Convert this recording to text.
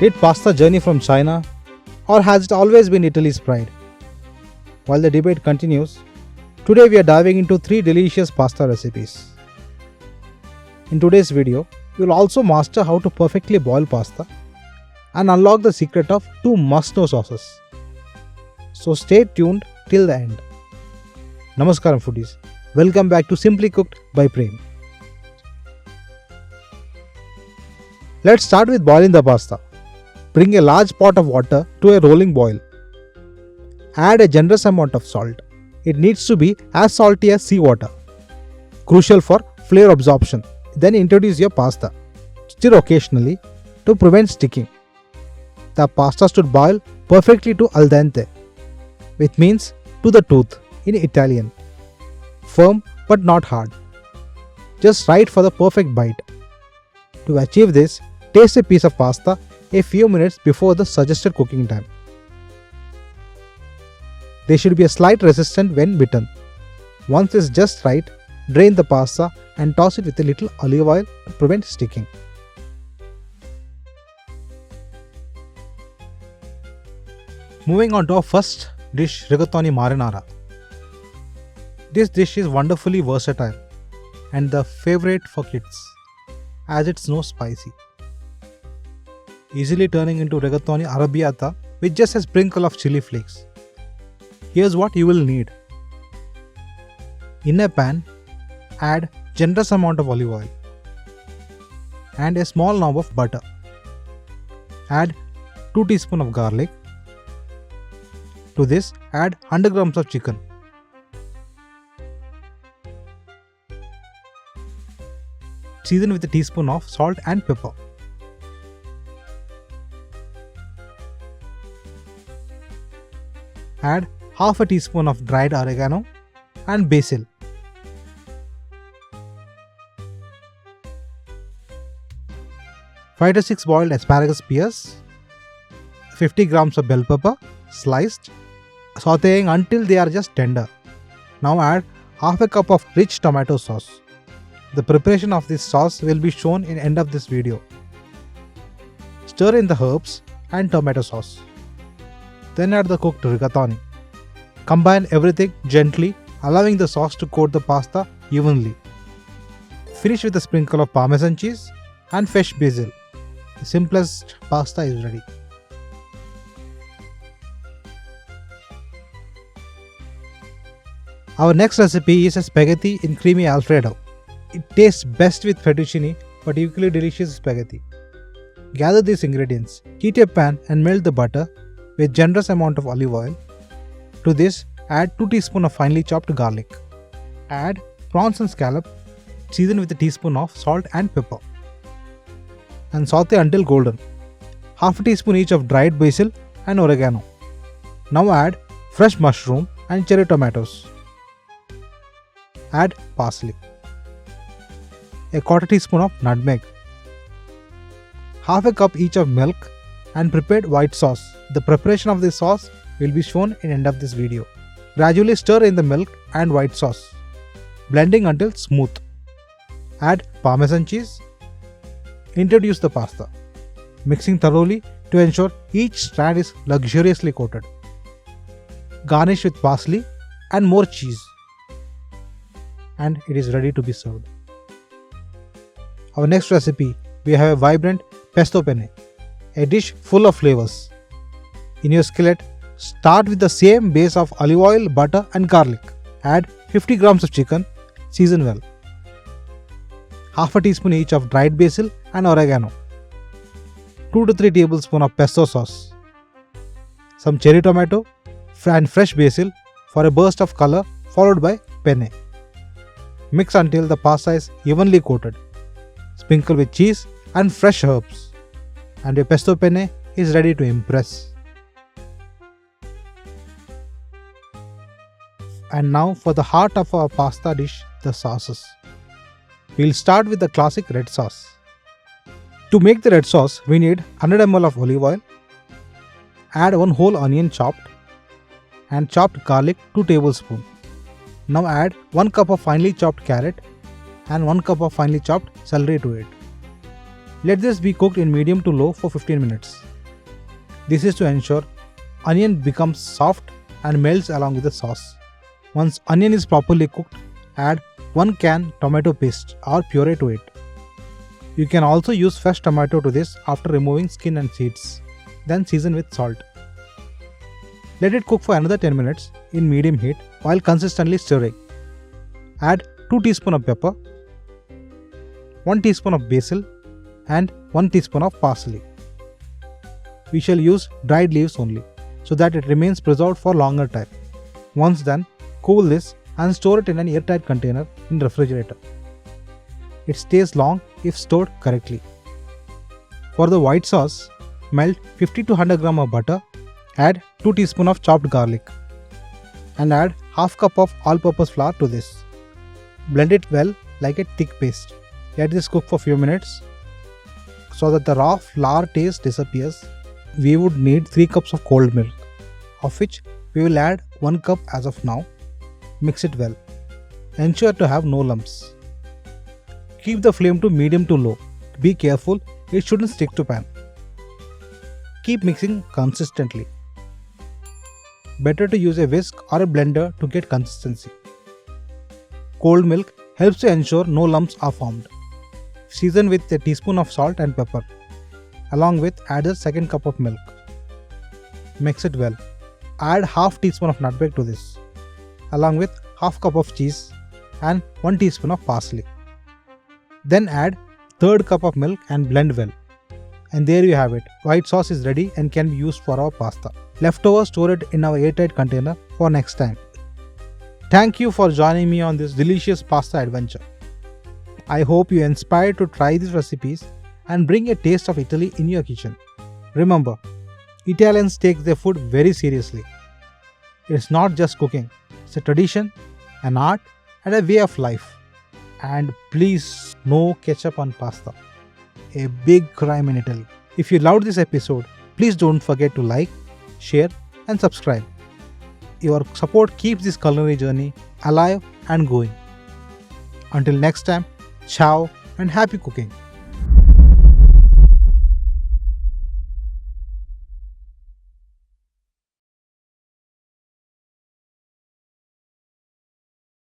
Did pasta journey from China, or has it always been Italy's pride? While the debate continues, today we are diving into 3 delicious pasta recipes. In today's video, you will also master how to perfectly boil pasta and unlock the secret of 2 must-know sauces. So stay tuned till the end. Namaskaram foodies, welcome back to Simply Cooked by Prem. Let's start with boiling the pasta. Bring a large pot of water to a rolling boil. Add a generous amount of salt. It needs to be as salty as seawater. Crucial for flavor absorption. Then introduce your pasta. Stir occasionally to prevent sticking. The pasta should boil perfectly to al dente, which means to the tooth in Italian. Firm but not hard. Just right for the perfect bite. To achieve this, taste a piece of pasta a few minutes before the suggested cooking time. There should be a slight resistance when bitten. Once it's just right, drain the pasta and toss it with a little olive oil to prevent sticking. Moving on to our first dish, Rigatoni Marinara. This dish is wonderfully versatile and the favorite for kids as it's no spicy. Easily turning into rigatoni arrabbiata with just a sprinkle of chili flakes. Here's what you will need. In a pan, add generous amount of olive oil and a small knob of butter. Add 2 teaspoons of garlic. To this, add 100 grams of chicken. Season with a teaspoon of salt and pepper. Add half a teaspoon of dried oregano and basil. Five to 6 boiled asparagus pears, 50 grams of bell pepper sliced, sauteing until they are just tender. Now add half a cup of rich tomato sauce. The preparation of this sauce will be shown in end of this video. Stir in the herbs and tomato sauce. Then add the cooked rigatoni. Combine everything gently, allowing the sauce to coat the pasta evenly. Finish with a sprinkle of Parmesan cheese and fresh basil. The simplest pasta is ready. Our next recipe is a spaghetti in creamy Alfredo. It tastes best with fettuccine but equally delicious spaghetti. Gather these ingredients. Heat a pan and melt the butter with generous amount of olive oil. To this, add 2 teaspoons of finely chopped garlic. Add prawns and scallop, season with a teaspoon of salt and pepper. And saute until golden. Half a teaspoon each of dried basil and oregano. Now add fresh mushroom and cherry tomatoes. Add parsley. A quarter teaspoon of nutmeg. Half a cup each of milk and prepared white sauce. The preparation of this sauce will be shown in end of this video. Gradually stir in the milk and white sauce, blending until smooth. Add Parmesan cheese. Introduce the pasta, mixing thoroughly to ensure each strand is luxuriously coated. Garnish with parsley and more cheese. And it is ready to be served. Our next recipe, we have a vibrant pesto penne, a dish full of flavors. In your skillet, start with the same base of olive oil, butter and garlic. Add 50 grams of chicken, season well. Half a teaspoon each of dried basil and oregano. 2 to 3 tablespoons of pesto sauce. Some cherry tomato and fresh basil for a burst of color followed by penne. Mix until the pasta is evenly coated. Sprinkle with cheese and fresh herbs. And your pesto penne is ready to impress. And now for the heart of our pasta dish, the sauces. We'll start with the classic red sauce. To make the red sauce, we need 100 ml of olive oil. Add 1 whole onion chopped and chopped garlic 2 tablespoons. Now add 1 cup of finely chopped carrot and 1 cup of finely chopped celery to it. Let this be cooked in medium to low for 15 minutes. This is to ensure onion becomes soft and melts along with the sauce. Once onion is properly cooked, add 1 can tomato paste or puree to it. You can also use fresh tomato to this after removing skin and seeds. Then season with salt. Let it cook for another 10 minutes in medium heat while consistently stirring. Add 2 teaspoons of pepper, 1 teaspoon of basil and 1 teaspoon of parsley. We shall use dried leaves only so that it remains preserved for longer time. Once done, cool this and store it in an airtight container in refrigerator. It stays long if stored correctly. For the white sauce, melt 50 to 100 gram of butter, add 2 teaspoons of chopped garlic and add half cup of all-purpose flour to this. Blend it well like a thick paste. Let this cook for few minutes so that the raw flour taste disappears. We would need 3 cups of cold milk, of which we will add 1 cup as of now. Mix it well. Ensure to have no lumps. Keep the flame to medium to low. Be careful, it shouldn't stick to pan. Keep mixing consistently. Better to use a whisk or a blender to get consistency. Cold milk helps to ensure no lumps are formed. Season with a teaspoon of salt and pepper. Along with add a second cup of milk. Mix it well. Add half teaspoon of nutmeg to this, along with half cup of cheese and 1 teaspoon of parsley. Then add third cup of milk and blend well. And there you have it. White sauce is ready and can be used for our pasta. Leftovers store it in our airtight container for next time. Thank you for joining me on this delicious pasta adventure. I hope you are inspired to try these recipes and bring a taste of Italy in your kitchen. Remember, Italians take their food very seriously. It's not just cooking, it's a tradition, an art, and a way of life. And please, no ketchup on pasta. A big crime in Italy. If you loved this episode, please don't forget to like, share, and subscribe. Your support keeps this culinary journey alive and going. Until next time, ciao and happy cooking.